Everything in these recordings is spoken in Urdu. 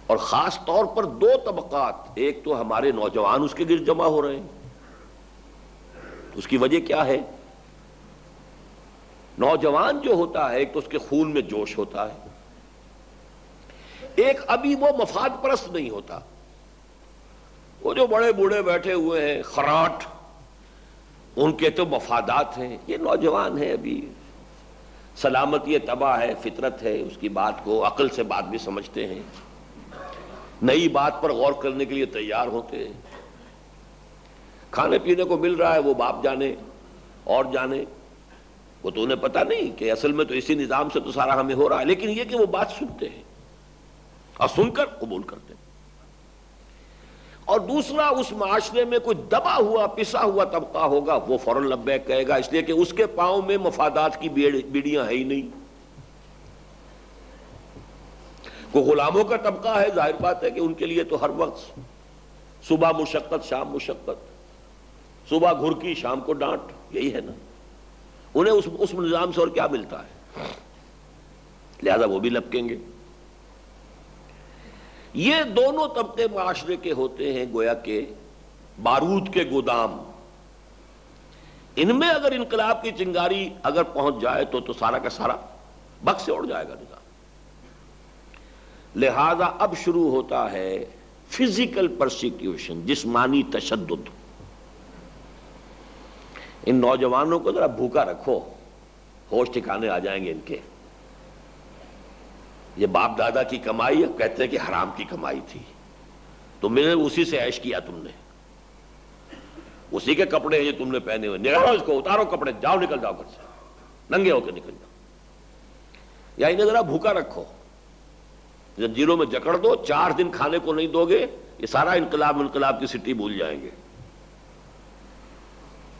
اور خاص طور پر دو طبقات، ایک تو ہمارے نوجوان اس کے گرد جمع ہو رہے ہیں. اس کی وجہ کیا ہے؟ نوجوان جو ہوتا ہے ایک تو اس کے خون میں جوش ہوتا ہے، ایک ابھی وہ مفاد پرست نہیں ہوتا. وہ جو بڑے بوڑھے بیٹھے ہوئے ہیں خراٹ، ان کے تو مفادات ہیں. یہ نوجوان ہے، ابھی سلامتی طبع ہے، فطرت ہے، اس کی بات کو عقل سے بات بھی سمجھتے ہیں، نئی بات پر غور کرنے کے لیے تیار ہوتے ہیں. کھانے پینے کو مل رہا ہے، وہ باپ جانے اور جانے، وہ تو انہیں پتہ نہیں کہ اصل میں تو اسی نظام سے تو سارا ہمیں ہو رہا ہے. لیکن یہ کہ وہ بات سنتے ہیں اور سن کر قبول کرتے ہیں. اور دوسرا، اس معاشرے میں کوئی دبا ہوا پسا ہوا طبقہ ہوگا، وہ فوراً لبیک کہے گا، اس لیے کہ اس کے پاؤں میں مفادات کی بیڑیاں ہیں ہی نہیں. کوئی غلاموں کا طبقہ ہے، ظاہر بات ہے کہ ان کے لیے تو ہر وقت صبح مشقت شام مشقت، صبح گھرکی شام کو ڈانٹ، یہی ہے نا. انہیں اس نظام سے اور کیا ملتا ہے، لہذا وہ بھی لپکیں گے. یہ دونوں طبقے معاشرے کے ہوتے ہیں گویا کہ بارود کے گودام. ان میں اگر انقلاب کی چنگاری اگر پہنچ جائے تو سارا کا سارا بخ سے اڑ جائے گا نظام. لہذا اب شروع ہوتا ہے فزیکل پرسیکیوشن، جسمانی تشدد. ان نوجوانوں کو ذرا بھوکا رکھو، ہوش ٹھکانے آ جائیں گے ان کے. یہ باپ دادا کی کمائی ہے، کہتے ہیں کہ حرام کی کمائی تھی، تو میں نے اسی سے عیش کیا، تم نے اسی کے کپڑے ہیں جو تم نے پہنے ہوئے، نکالو اس کو، اتارو کپڑے، جاؤ نکل جاؤ گھر سے، ننگے ہو کے نکل جاؤ. یا انہیں ذرا بھوکا رکھو، زنجیروں میں جکڑ دو، 4 دن کھانے کو نہیں دو گے، یہ سارا انقلاب کی سٹی بھول جائیں گے،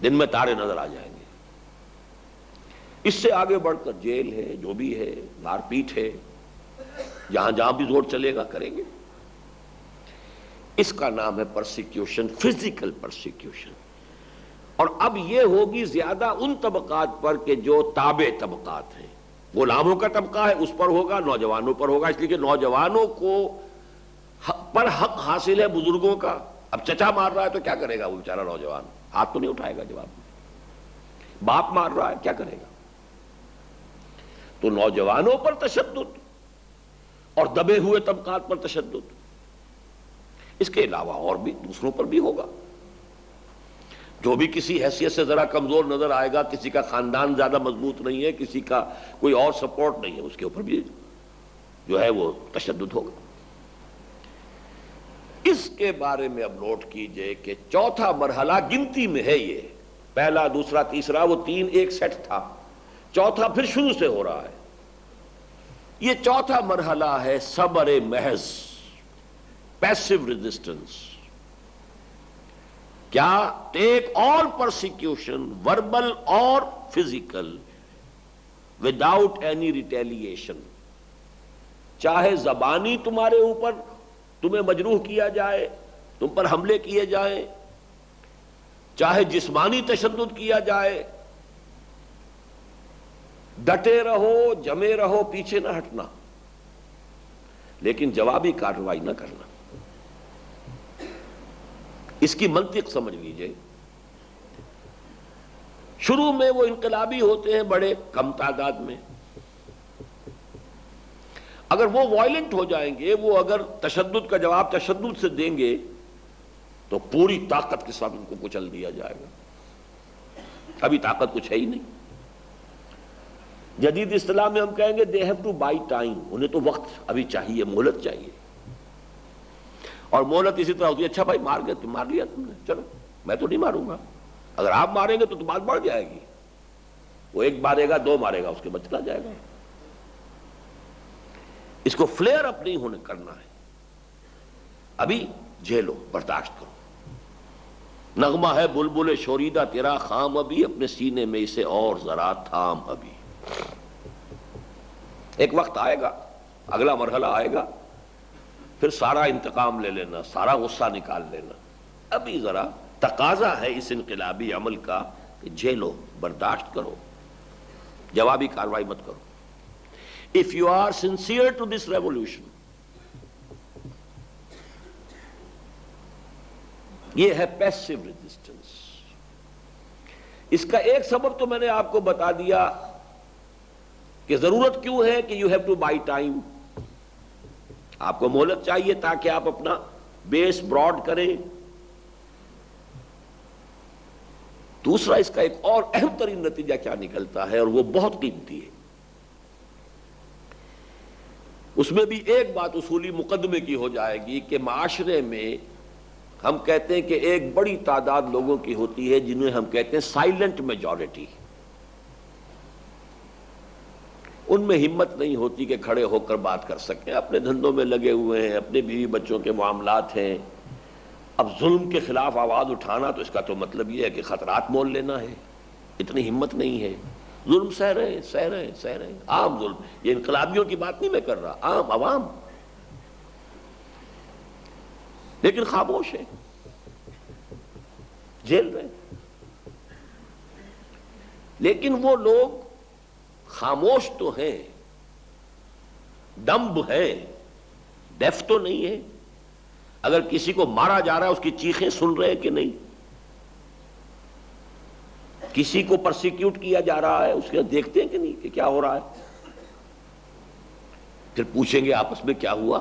دن میں تارے نظر آ جائیں گے. اس سے آگے بڑھ کر جیل ہے، جو بھی ہے، مار پیٹ ہے، جہاں جہاں بھی زور چلے گا کریں گے. اس کا نام ہے پرسیکیوشن، فزیکل پرسیکیوشن. اور اب یہ ہوگی زیادہ ان طبقات پر کہ جو تابع طبقات ہیں. غلاموں کا طبقہ ہے، اس پر ہوگا، نوجوانوں پر ہوگا، اس لیے کہ نوجوانوں کو پر حق حاصل ہے بزرگوں کا. اب چچا مار رہا ہے تو کیا کرے گا وہ بیچارہ نوجوان؟ ہاتھ تو نہیں اٹھائے گا جواب. باپ مار رہا ہے کیا کرے گا؟ تو نوجوانوں پر تشدد اور دبے ہوئے طبقات پر تشدد. اس کے علاوہ اور بھی دوسروں پر بھی ہوگا. جو بھی کسی حیثیت سے ذرا کمزور نظر آئے گا، کسی کا خاندان زیادہ مضبوط نہیں ہے، کسی کا کوئی اور سپورٹ نہیں ہے، اس کے اوپر بھی جو ہے وہ تشدد ہوگا. اس کے بارے میں اب نوٹ کیجئے کہ چوتھا مرحلہ گنتی میں ہے. یہ پہلا، دوسرا، تیسرا، وہ 3 ایک سیٹ تھا، چوتھا پھر شروع سے ہو رہا ہے. یہ چوتھا مرحلہ ہے صبر محض، پیسو ریزسٹنس. کیا؟ ٹیک آل پرسیکیوشن وربل اور فزیکل وداؤٹ اینی ریٹیلیشن. چاہے زبانی تمہارے اوپر تمہیں مجروح کیا جائے، تم پر حملے کیے جائیں، چاہے جسمانی تشدد کیا جائے، ڈٹے رہو، جمے رہو، پیچھے نہ ہٹنا، لیکن جوابی کارروائی نہ کرنا. اس کی منطق سمجھ لیجئے. شروع میں وہ انقلابی ہوتے ہیں بڑے کم تعداد میں، اگر وہ وائلنٹ ہو جائیں گے، وہ اگر تشدد کا جواب تشدد سے دیں گے تو پوری طاقت کے ساتھ ان کو کچل دیا جائے گا. ابھی طاقت کچھ ہے ہی نہیں. جدید اصطلاح میں ہم کہیں گے they have to buy time. انہیں تو وقت ابھی چاہیے، مہلت چاہیے. اور مہلت اسی طرح ہوتی ہے، اچھا بھائی مار گئے، تم مار لیا تم نے، چلو میں تو نہیں ماروں گا. اگر آپ ماریں گے تو بات بڑھ جائے گی. وہ 1 مارے گا، 2 مارے گا، اس کے بعد چلا جائے گا. اس کو فلیئر اپ نہیں ہونے کرنا ہے. ابھی جھیلو، برداشت کرو. نغمہ ہے بلبل شوریدہ تیرا خام ابھی، اپنے سینے میں اسے اور ذرا تھام ابھی. ایک وقت آئے گا، اگلا مرحلہ آئے گا، پھر سارا انتقام لے لینا، سارا غصہ نکال لینا. ابھی ذرا تقاضا ہے اس انقلابی عمل کا کہ جھیلو، برداشت کرو، جوابی کارروائی مت کرو. If you are sincere to this revolution, یہ ہے پیسو ریزسٹنس. اس کا ایک سبب تو میں نے آپ کو بتا دیا کہ ضرورت کیوں ہے کہ you have to buy time. آپ کو مہلت چاہیے تاکہ آپ اپنا بیس براڈ کریں. دوسرا اس کا ایک اور اہم ترین نتیجہ کیا نکلتا ہے اور وہ بہت قیمتی ہے. اس میں بھی ایک بات اصولی مقدمے کی ہو جائے گی کہ معاشرے میں ہم کہتے ہیں کہ ایک بڑی تعداد لوگوں کی ہوتی ہے جنہیں ہم کہتے ہیں سائلنٹ میجورٹی. ان میں ہمت نہیں ہوتی کہ کھڑے ہو کر بات کر سکیں، اپنے دھندوں میں لگے ہوئے ہیں، اپنے بیوی بچوں کے معاملات ہیں. اب ظلم کے خلاف آواز اٹھانا تو اس کا تو مطلب یہ ہے کہ خطرات مول لینا ہے. اتنی ہمت نہیں ہے. ظلم سہ رہے ہیں عام ظلم. یہ انقلابیوں کی بات نہیں میں کر رہا، عام عوام، لیکن خاموش ہے، جھیل رہے. لیکن وہ لوگ خاموش تو ہیں، ڈمب ہے، ڈیف تو نہیں ہے. اگر کسی کو مارا جا رہا ہے اس کی چیخیں سن رہے ہیں کہ نہیں؟ کسی کو پرسیکیوٹ کیا جا رہا ہے اس کے دیکھتے ہیں کہ نہیں کہ کیا ہو رہا ہے؟ پھر پوچھیں گے آپس میں کیا ہوا،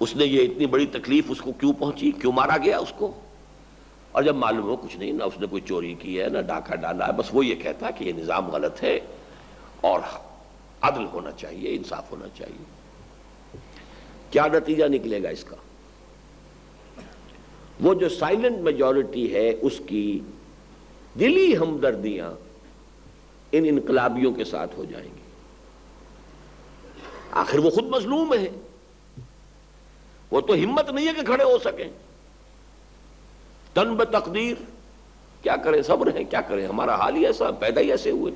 اس نے یہ اتنی بڑی تکلیف اس کو کیوں پہنچی، کیوں مارا گیا اس کو؟ اور جب معلوم ہو کچھ نہیں، نہ اس نے کوئی چوری کی ہے، نہ ڈاکہ ڈالا ہے، بس وہ یہ کہتا ہے کہ یہ نظام غلط ہے اور عدل ہونا چاہیے، انصاف ہونا چاہیے. کیا نتیجہ نکلے گا اس کا؟ وہ جو سائلنٹ میجورٹی ہے اس کی دلی ہمدردیاں ان انقلابیوں کے ساتھ ہو جائیں گی. آخر وہ خود مظلوم ہے، وہ تو ہمت نہیں ہے کہ کھڑے ہو سکیں. تن بتقدیر کیا کریں، صبر ہے، کیا کریں، ہمارا حال ہی ایسا، پیدا ہی ایسے ہوئے.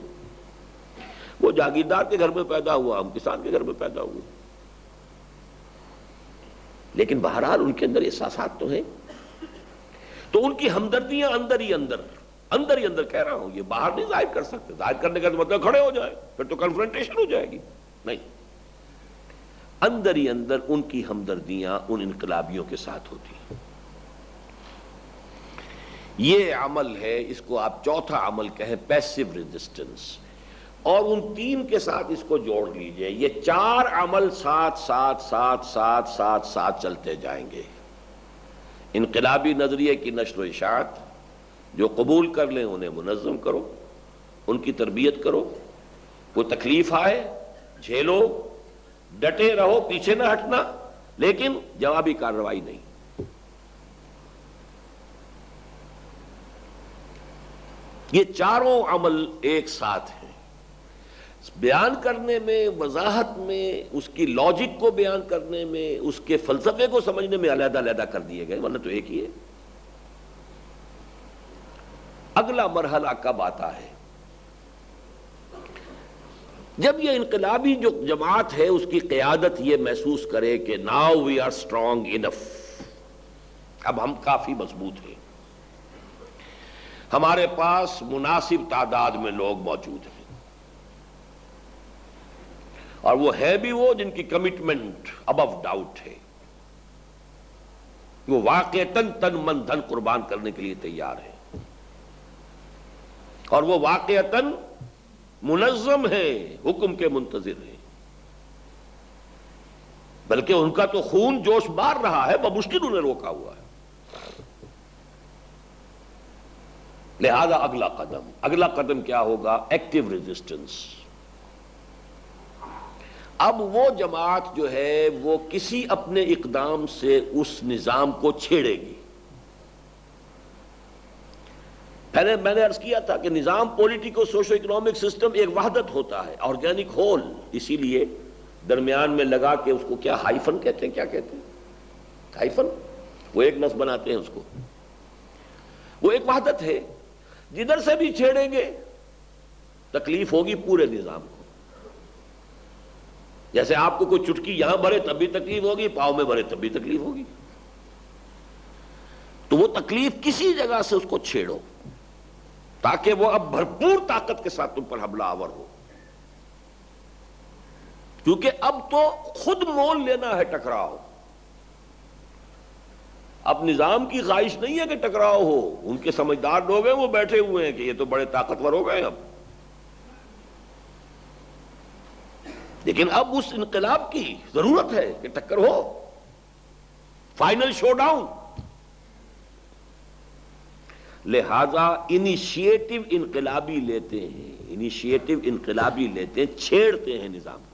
وہ جاگیردار کے گھر میں پیدا ہوا، ہم کسان کے گھر میں پیدا ہوئے. لیکن بہرحال ان کے اندر احساسات تو ہیں، تو ان کی ہمدردیاں اندر ہی اندر کہہ رہا ہوں، یہ باہر نہیں ظاہر کر سکتے. ظاہر کرنے کا مطلب کھڑے ہو جائے، پھر تو کنفرنٹیشن ہو جائے گی. نہیں، اندر ہی اندر ان کی ہمدردیاں ان انقلابیوں کے ساتھ ہوتی ہیں. یہ عمل ہے، اس کو آپ چوتھا عمل کہیں پیسو ریزسٹنس. اور ان تین کے ساتھ اس کو جوڑ لیجئے، یہ چار عمل ساتھ چلتے جائیں گے. انقلابی نظریے کی نشر و اشاعت، جو قبول کر لیں انہیں منظم کرو، ان کی تربیت کرو. کوئی تکلیف آئے جھیلو، ڈٹے رہو، پیچھے نہ ہٹنا، لیکن جوابی کارروائی نہیں. یہ چاروں عمل ایک ساتھ ہیں. بیان کرنے میں، وضاحت میں، اس کی لاجک کو بیان کرنے میں، اس کے فلسفے کو سمجھنے میں علیحدہ علیحدہ کر دیے گئے، ورنہ تو ایک ہی ہے. اگلا مرحلہ کب آتا ہے؟ جب یہ انقلابی جو جماعت ہے اس کی قیادت یہ محسوس کرے کہ now we are strong enough, اب ہم کافی مضبوط ہیں، ہمارے پاس مناسب تعداد میں لوگ موجود ہیں، اور وہ ہے بھی وہ جن کی کمٹمنٹ ابو ڈاؤٹ ہے، وہ واقعتاً تن من دھن قربان کرنے کے لیے تیار ہے، اور وہ واقعتاً منظم ہے، حکم کے منتظر ہیں. بلکہ ان کا تو خون جوش مار رہا ہے، بمشکل انہیں روکا ہوا ہے. لہذا اگلا قدم کیا ہوگا؟ Active resistance. اب وہ جماعت جو ہے وہ کسی اپنے اقدام سے اس نظام کو چھیڑے گی. میں نے عرض کیا تھا کہ نظام پولیٹیکو سوشو اکنامک سسٹم ایک وحدت ہوتا ہے، آرگینک ہول. اسی لیے درمیان میں لگا کے اس کو کیا ہائفن کہتے ہیں، کیا کہتے ہیں ہائفن، وہ ایک نس بناتے ہیں اس کو. وہ ایک وحدت ہے، جدھر سے بھی چھیڑیں گے تکلیف ہوگی پورے نظام کو. جیسے آپ کو کوئی چٹکی یہاں بھرے تب بھی تکلیف ہوگی، پاؤں میں بھرے تب بھی تکلیف ہوگی. تو وہ تکلیف کسی جگہ سے اس کو چھیڑو تاکہ وہ اب بھرپور طاقت کے ساتھ تم پر حملہ آور ہو. کیونکہ اب تو خود مول لینا ہے ٹکراؤ. اب نظام کی خواہش نہیں ہے کہ ٹکراؤ ہو، ان کے سمجھدار لوگ ہیں وہ بیٹھے ہوئے ہیں کہ یہ تو بڑے طاقتور ہو گئے اب، لیکن اب اس انقلاب کی ضرورت ہے کہ ٹکر ہو، فائنل شو ڈاؤن. لہذا انیشیٹو انقلابی لیتے ہیں، چھیڑتے ہیں نظام کو،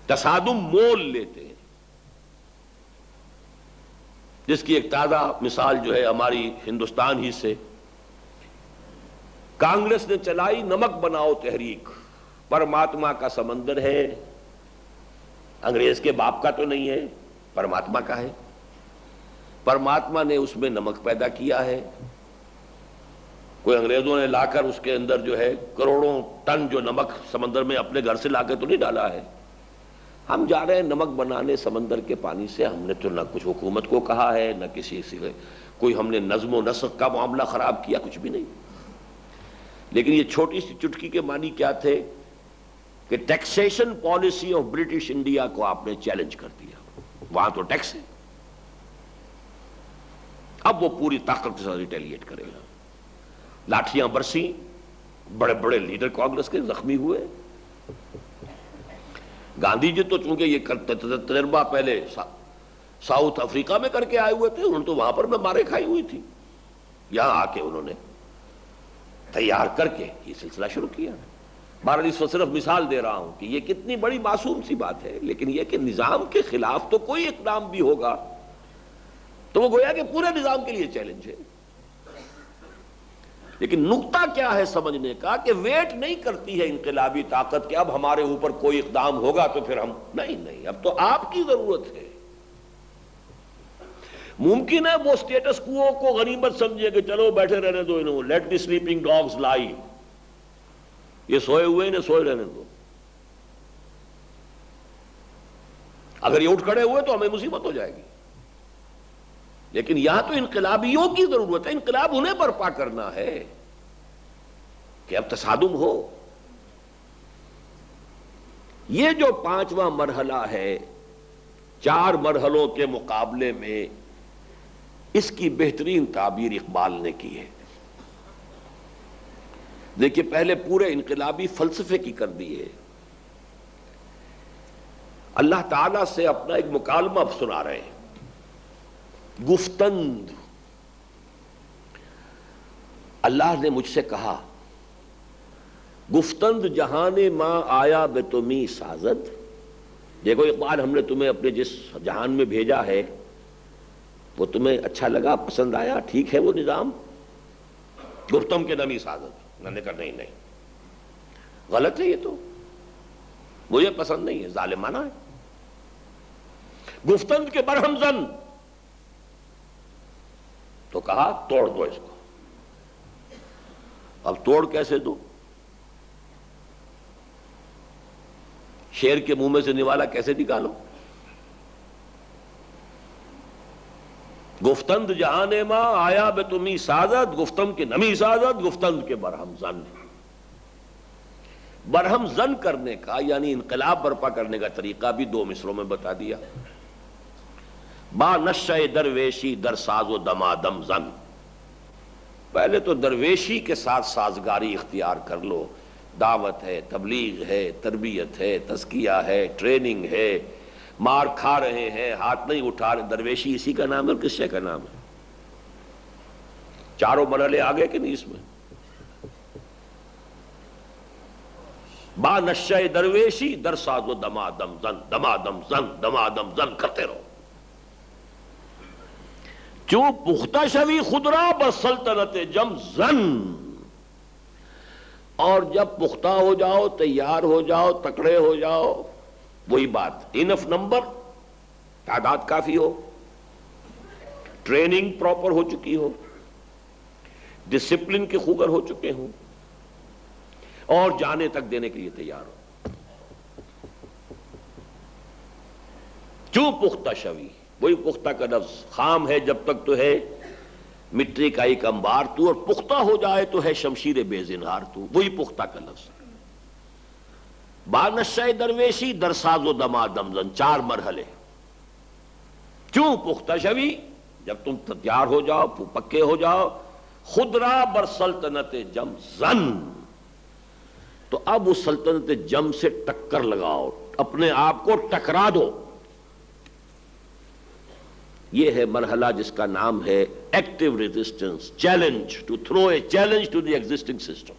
تصادم مول لیتے ہیں. جس کی ایک تازہ مثال جو ہے ہماری ہندوستان ہی سے، کانگریس نے چلائی نمک بناؤ تحریک. پرماتما کا سمندر ہے، انگریز کے باپ کا تو نہیں ہے، پرماتما کا ہے. پرماتما نے اس میں نمک پیدا کیا ہے، کوئی انگریزوں نے لا کر اس کے اندر جو ہے کروڑوں ٹن جو نمک سمندر میں اپنے گھر سے لا کے تو نہیں ڈالا ہے. ہم جا رہے ہیں نمک بنانے سمندر کے پانی سے. ہم نے تو نہ کچھ حکومت کو کہا ہے، نہ کسی سے کوئی ہم نے نظم و نسق کا معاملہ خراب کیا، کچھ بھی نہیں. لیکن یہ چھوٹی سی چٹکی کے معنی کیا تھے کہ taxation policy of British India کو آپ نے چیلنج کر دیا. وہاں تو ٹیکس ہے، اب وہ پوری طاقت کے ساتھ ریٹیلیٹ کرے گا. لاٹھیاں برسی، بڑے بڑے لیڈر کانگریس کے زخمی ہوئے. گاندھی جی تو چونکہ یہ تجربہ پہلے ساؤتھ افریقہ میں کر کے آئے ہوئے تھے، انہوں نے تو وہاں پر میں مارے کھائی ہوئی تھی. یہاں آ کے انہوں نے تیار کر کے یہ سلسلہ شروع کیا. بہرحال اس وقت صرف مثال دے رہا ہوں کہ یہ کتنی بڑی معصوم سی بات ہے، لیکن یہ کہ نظام کے خلاف تو کوئی اقدام بھی ہوگا تو وہ گویا کہ پورے نظام کے لیے چیلنج ہے. لیکن نقطہ کیا ہے سمجھنے کا کہ ویٹ نہیں کرتی ہے انقلابی طاقت کہ اب ہمارے اوپر کوئی اقدام ہوگا تو پھر ہم نہیں، اب تو آپ کی ضرورت ہے. ممکن ہے وہ سٹیٹس کو غنیمت سمجھے کہ چلو بیٹھے رہنے دو انہوں، لیٹ دی سلیپنگ ڈاگز لائی، یہ سوئے ہوئے انہیں سوئے رہنے دو. اگر یہ اٹھ کھڑے ہوئے تو ہمیں مصیبت ہو جائے گی. لیکن یہاں تو انقلابیوں کی ضرورت ہے، انقلاب انہیں برپا کرنا ہے کہ اب تصادم ہو. یہ جو 5واں مرحلہ ہے 4 مرحلوں کے مقابلے میں، اس کی بہترین تعبیر اقبال نے کی ہے. دیکھیے پہلے پورے انقلابی فلسفے کی کر دی ہے. اللہ تعالیٰ سے اپنا ایک مکالمہ سنا رہے ہیں. گفتند، اللہ نے مجھ سے کہا، گفتند جہان ماں آیا بے تمی سازد. دیکھو اقبال، ہم نے تمہیں اپنے جس جہان میں بھیجا ہے وہ تمہیں اچھا لگا، پسند آیا، ٹھیک ہے وہ نظام. گفتم کے نمی سازد، میں نے کہا نہیں غلط ہے، یہ تو مجھے پسند نہیں ہے، ظالمانہ ہے. گفتند کے برہم زن، تو کہا توڑ دو اس کو. اب توڑ کیسے دو؟ شیر کے منہ میں سے نوالا کیسے نکالو؟ گفتند جہان ماں آیا بے تمی سازد، گفتم کے نمی سازد، گفتند کے برہم زن. برہم زن کرنے کا یعنی انقلاب برپا کرنے کا طریقہ بھی 2 مصروں میں بتا دیا. با نشہ درویشی در ساز و دمادم زن. پہلے تو درویشی کے ساتھ سازگاری اختیار کر لو. دعوت ہے، تبلیغ ہے، تربیت ہے، تزکیہ ہے، ٹریننگ ہے، مار کھا رہے ہیں، ہاتھ نہیں اٹھا رہے. درویشی اسی کا نام ہے اور کس شے کا نام ہے؟ 4 مرحلے آگے کہ نہیں اس میں؟ با نشہ درویشی در ساز و دمادم زن، دمادم زن، دمادم زن کرتے رہو. چوں پختہ شوی خدرا بس سلطنت جم زن. اور جب پختہ ہو جاؤ، تیار ہو جاؤ، تکڑے ہو جاؤ، وہی بات، انف نمبر، تعداد کافی ہو، ٹریننگ پراپر ہو چکی ہو، ڈسپلن کے خوگر ہو چکے ہوں، اور جانے تک دینے کے لیے تیار ہو. چوں پختہ شوی، وہی پختہ کا لفظ، خام ہے جب تک تو ہے مٹی کا ایک انبار تو، اور پختہ ہو جائے تو ہے شمشیر بے زنہار تو، وہی پختہ کا لفظ. با نشہ درویشی در ساز و دمادم زن، 4 مرحلے. چوں پختہ شوی، جب تم تیار ہو جاؤ، پکے ہو جاؤ، خدرا بر سلطنت جم زن، تو اب اس سلطنت جم سے ٹکر لگاؤ، اپنے آپ کو ٹکرا دو۔ یہ ہے مرحلہ جس کا نام ہے active resistance, challenge, to throw a challenge to the existing system.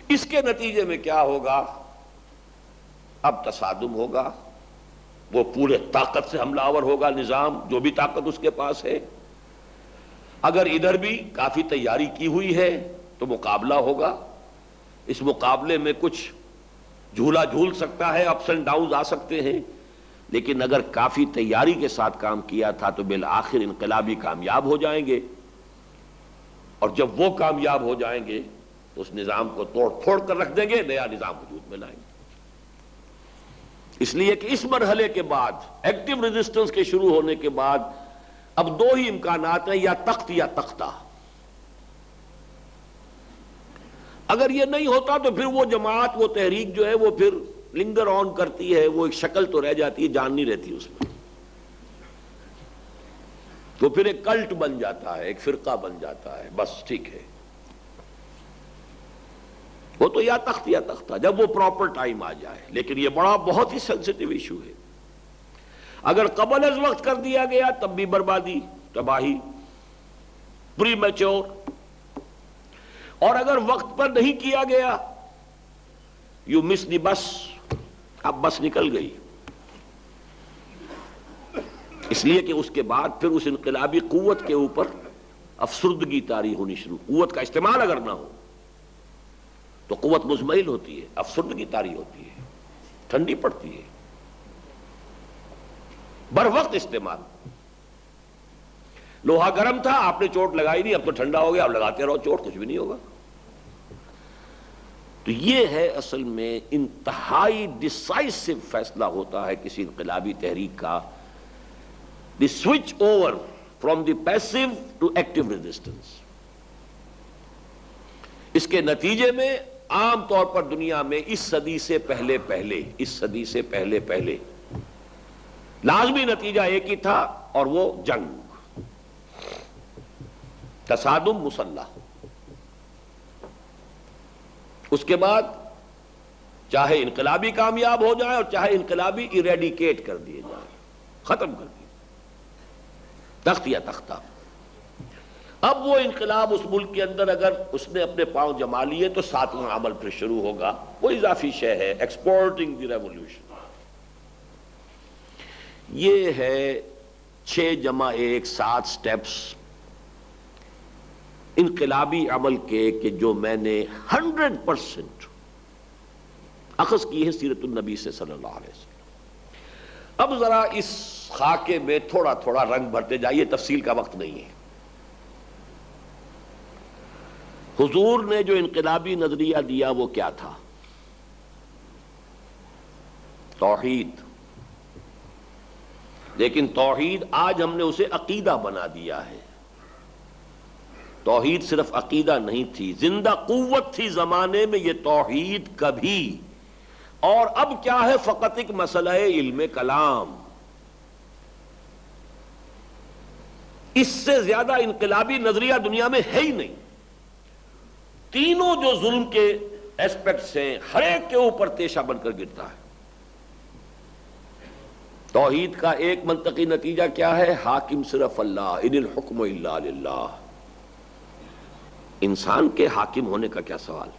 اس کے نتیجے میں کیا ہوگا؟ اب تصادم ہوگا، وہ پورے طاقت سے حملہ آور ہوگا نظام، جو بھی طاقت اس کے پاس ہے۔ اگر ادھر بھی کافی تیاری کی ہوئی ہے تو مقابلہ ہوگا، اس مقابلے میں کچھ جھولا جھول سکتا ہے، اپس اینڈ ڈاؤنز آ سکتے ہیں، لیکن اگر کافی تیاری کے ساتھ کام کیا تھا تو بالآخر انقلابی کامیاب ہو جائیں گے، اور جب وہ کامیاب ہو جائیں گے تو اس نظام کو توڑ پھوڑ کر رکھ دیں گے، نیا نظام وجود میں لائیں گے۔ اس لیے کہ اس مرحلے کے بعد، ایکٹیو ریزسٹنس کے شروع ہونے کے بعد، اب دو ہی امکانات ہیں، یا تخت یا تختہ۔ اگر یہ نہیں ہوتا تو پھر وہ جماعت، وہ تحریک جو ہے وہ پھر لنگر آن کرتی ہے، وہ ایک شکل تو رہ جاتی ہے، جان نہیں رہتی اس میں، وہ پھر ایک کلٹ بن جاتا ہے، ایک فرقہ بن جاتا ہے، بس ٹھیک ہے۔ وہ تو یا تخت یا تختہ، جب وہ پراپر ٹائم آ جائے۔ لیکن یہ بڑا بہت ہی سینسٹیو ایشو ہے، اگر قبل از وقت کر دیا گیا تب بھی بربادی، تباہی، پری میچور، اور اگر وقت پر نہیں کیا گیا، یو مس دی بس، اب بس نکل گئی۔ اس لیے کہ اس کے بعد پھر اس انقلابی قوت کے اوپر افسردگی طاری ہونی شروع، قوت کا استعمال اگر نہ ہو تو قوت مزمحل ہوتی ہے، افسردگی طاری ہوتی ہے، ٹھنڈی پڑتی ہے۔ بر وقت استعمال، لوہا گرم تھا، آپ نے چوٹ لگائی نہیں، اب تو ٹھنڈا ہو گیا، اب لگاتے رہو چوٹ، کچھ بھی نہیں ہوگا۔ تو یہ ہے اصل میں انتہائی ڈیسائسو فیصلہ ہوتا ہے کسی انقلابی تحریک کا، the switch over from the passive to active resistance. اس کے نتیجے میں عام طور پر دنیا میں اس صدی سے پہلے لازمی نتیجہ ایک ہی تھا، اور وہ جنگ، تصادم مسلح۔ اس کے بعد چاہے انقلابی کامیاب ہو جائے اور چاہے انقلابی ایریڈیکیٹ کر دیے جائیں، ختم کر دیے، تخت یا تختہ۔ اب وہ انقلاب اس ملک کے اندر اگر اس نے اپنے پاؤں جما لیے تو ساتواں عمل پھر شروع ہوگا، وہ اضافی شے ہے، ایکسپورٹنگ دی ریولوشن۔ یہ ہے 6+1 7 سٹیپس انقلابی عمل کے، کہ جو میں نے 100% اخذ کی ہے سیرت النبی سے صلی اللہ علیہ وسلم۔ اب ذرا اس خاکے میں تھوڑا تھوڑا رنگ بھرتے جائیے، تفصیل کا وقت نہیں ہے۔ حضور نے جو انقلابی نظریہ دیا وہ کیا تھا؟ توحید۔ لیکن توحید آج ہم نے اسے عقیدہ بنا دیا ہے۔ توحید صرف عقیدہ نہیں تھی، زندہ قوت تھی زمانے میں یہ توحید کبھی، اور اب کیا ہے؟ فقط ایک مسئلہ علم کلام۔ اس سے زیادہ انقلابی نظریہ دنیا میں ہے ہی نہیں۔ تینوں جو ظلم کے ایسپیکٹس ہیں، ہر ایک کے اوپر تیشہ بن کر گرتا ہے۔ توحید کا ایک منطقی نتیجہ کیا ہے؟ حاکم صرف اللہ، ان الحکم الا للہ۔ انسان کے حاکم ہونے کا کیا سوال؟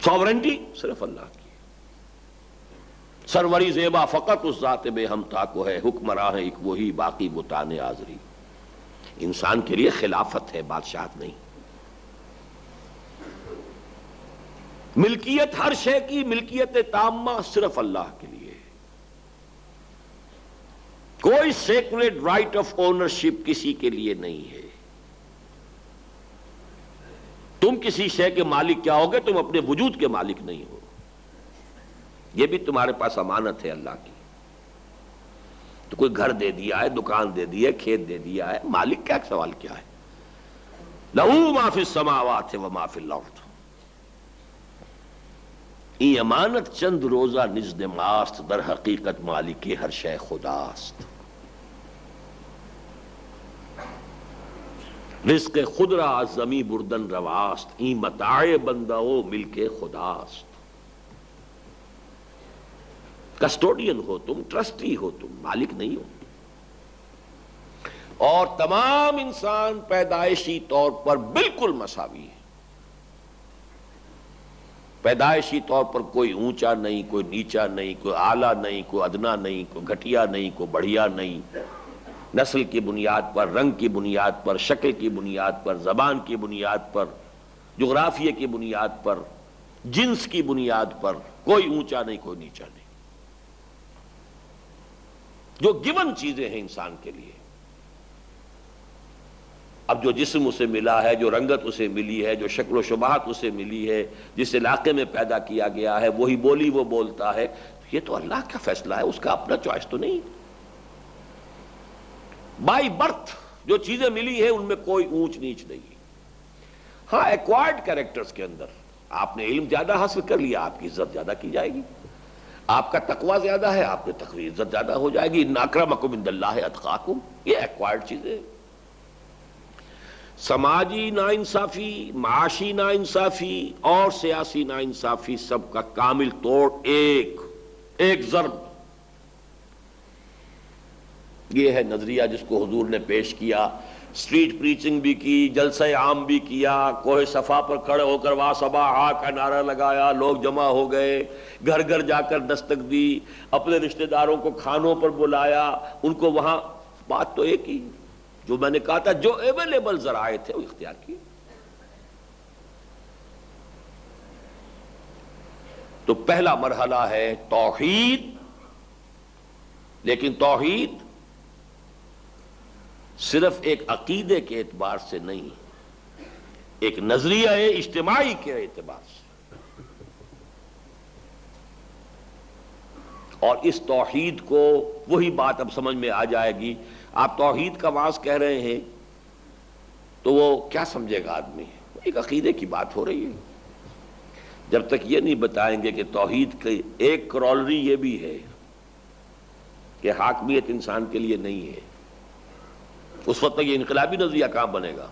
ساورنٹی صرف اللہ کی، سروری زیبا فقط اس ذات بے ہمتا کو ہے، حکمراں ہے ایک وہی، باقی بتان آزری۔ انسان کے لیے خلافت ہے، بادشاہت نہیں۔ ملکیت ہر شے کی، ملکیت تامہ صرف اللہ کے لیے۔ کوئی سیکریڈ رائٹ آف اونرشپ کسی کے لیے نہیں ہے۔ تم کسی شے کے مالک کیا ہوگے؟ تم اپنے وجود کے مالک نہیں ہو۔ یہ بھی تمہارے پاس امانت ہے اللہ کی۔ تو کوئی گھر دے دیا ہے، دکان دے دی ہے، کھیت دے دیا ہے، مالک کیا سوال کیا ہے؟ لہو ما فی السماوات و ما فی الارض۔ ای امانت چند روزہ نزد ماست، در حقیقت مالک ہر شے خداست. رزق خود را از زمی بردن رواست، این متاع بندہ و ملک خداست. کسٹوڈین ہو تم، ٹرسٹی ہو تم، مالک نہیں ہو. اور تمام انسان پیدائشی طور پر بالکل مساوی ہے. پیدائشی طور پر کوئی اونچا نہیں، کوئی نیچا نہیں، کوئی اعلیٰ نہیں، کوئی ادنا نہیں، کوئی گھٹیا نہیں، کوئی بڑھیا نہیں. نسل کی بنیاد پر، رنگ کی بنیاد پر، شکل کی بنیاد پر، زبان کی بنیاد پر، جغرافیے کی بنیاد پر، جنس کی بنیاد پر کوئی اونچا نہیں، کوئی نیچا نہیں. جو گیون چیزیں ہیں انسان کے لیے، اب جو جسم اسے ملا ہے، جو رنگت اسے ملی ہے، جو شکل و شباہت اسے ملی ہے، جس علاقے میں پیدا کیا گیا ہے، وہی بولی وہ بولتا ہے، یہ تو اللہ کا فیصلہ ہے، اس کا اپنا چوائس تو نہیں. بائی برتھ جو چیزیں ملی ہیں ان میں کوئی اونچ نیچ نہیں. ہاں ایکوائرڈ کیریکٹرز کے اندر آپ نے علم زیادہ حاصل کر لیا، آپ کی عزت زیادہ کی جائے گی. آپ کا تقوی زیادہ ہے، آپ کی عزت زیادہ ہو جائے گی. ان اکرمکم عند اللہ اتقاکم، یہ ایکوائرڈ چیزیں. سماجی ناانصافی، معاشی ناانصافی اور سیاسی ناانصافی سب کا کامل توڑ ایک ضرب. یہ ہے نظریہ جس کو حضور نے پیش کیا. اسٹریٹ پریچنگ بھی کی، جلسہ عام بھی کیا، کوہ صفا پر کھڑے ہو کر وا صباح کا نعرہ لگایا، لوگ جمع ہو گئے، گھر گھر جا کر دستک دی، اپنے رشتہ داروں کو کھانوں پر بلایا، ان کو وہاں. بات تو ایک ہی، جو میں نے کہا تھا جو اویلیبل ذرائع تھے وہ اختیار کیے. تو پہلا مرحلہ ہے توحید، لیکن توحید صرف ایک عقیدے کے اعتبار سے نہیں، ایک نظریہ اجتماعی کے اعتبار سے. اور اس توحید کو، وہی بات اب سمجھ میں آ جائے گی. آپ توحید کا واعظ کہہ رہے ہیں تو وہ کیا سمجھے گا آدمی؟ ایک عقیدے کی بات ہو رہی ہے. جب تک یہ نہیں بتائیں گے کہ توحید کی ایک کرولری یہ بھی ہے کہ حاکمیت انسان کے لیے نہیں ہے، اس وقت تک یہ انقلابی نظریہ کہاں بنے گا؟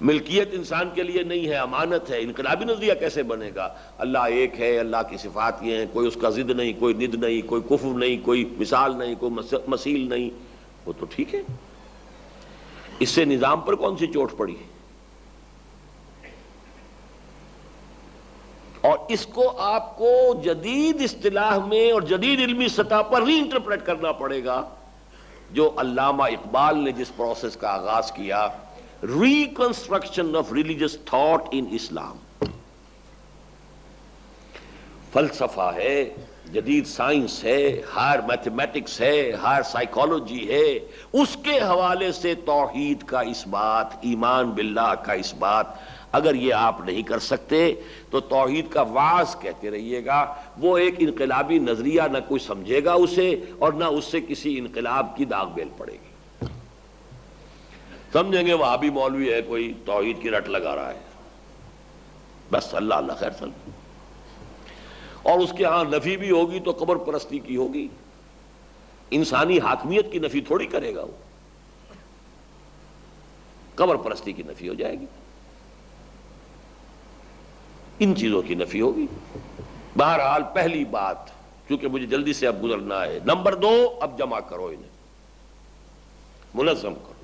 ملکیت انسان کے لیے نہیں ہے، امانت ہے، انقلابی نظریہ کیسے بنے گا؟ اللہ ایک ہے، اللہ کی صفات یہ ہیں، کوئی اس کا ضد نہیں، کوئی ند نہیں، کوئی کفر نہیں، کوئی مثال نہیں، کوئی مثیل نہیں. وہ تو ٹھیک ہے، اس سے نظام پر کون سی چوٹ پڑی ہے؟ اور اس کو آپ کو جدید اصطلاح میں اور جدید علمی سطح پر ری انٹرپریٹ کرنا پڑے گا. جو علامہ اقبال نے جس پروسیس کا آغاز کیا، reconstruction of religious thought in Islam. فلسفہ ہے، جدید سائنس ہے، ہائر میتھمیٹکس ہے، ہائر سائیکالوجی ہے، اس کے حوالے سے توحید کا اس بات، ایمان باللہ کا اس بات، اگر یہ آپ نہیں کر سکتے تو توحید کا واعظ کہتے رہیے گا. وہ ایک انقلابی نظریہ، نہ کوئی سمجھے گا اسے اور نہ اس سے کسی انقلاب کی داغ بیل پڑے گی. سمجھیں گے وہابی مولوی ہے کوئی، توحید کی رٹ لگا رہا ہے، بس اللہ اللہ خیر سن. اور اس کے ہاں نفی بھی ہوگی تو قبر پرستی کی ہوگی، انسانی حاکمیت کی نفی تھوڑی کرے گا، وہ قبر پرستی کی نفی ہو جائے گی، ان چیزوں کی نفی ہوگی. بہرحال پہلی بات، کیونکہ مجھے جلدی سے اب گزرنا ہے. نمبر 2، اب جمع کرو، انہیں منظم کرو.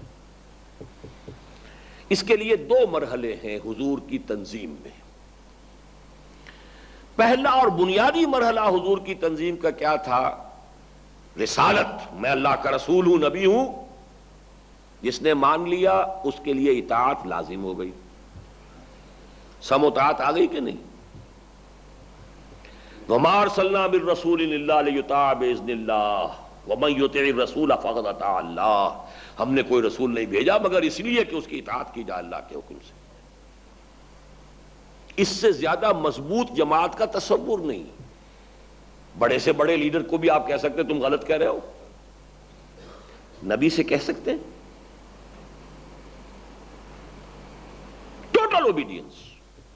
اس کے لیے 2 مرحلے ہیں حضور کی تنظیم میں. پہلا اور بنیادی مرحلہ حضور کی تنظیم کا کیا تھا؟ رسالت، میں اللہ کا رسول ہوں، نبی ہوں. جس نے مان لیا اس کے لیے اطاعت لازم ہو گئی. سم اطاعت آ گئی کہ نہیں؟ وَمَا أَرْسَلْنَا مِن رَّسُولٍ إِلَّا لِيُطَاعَ بِإِذْنِ اللَّهِ وَمَن يُطِعِ الرَّسُولَ فَقَدْ أَطَاعَ اللَّهَ. ہم نے کوئی رسول نہیں بھیجا مگر اس لیے کہ اس کی اطاعت کی جائے اللہ کے حکم سے. اس سے زیادہ مضبوط جماعت کا تصور نہیں. بڑے سے بڑے لیڈر کو بھی آپ کہہ سکتے تم غلط کہہ رہے ہو، نبی سے کہہ سکتے ہیں ٹوٹل اوبیڈینس.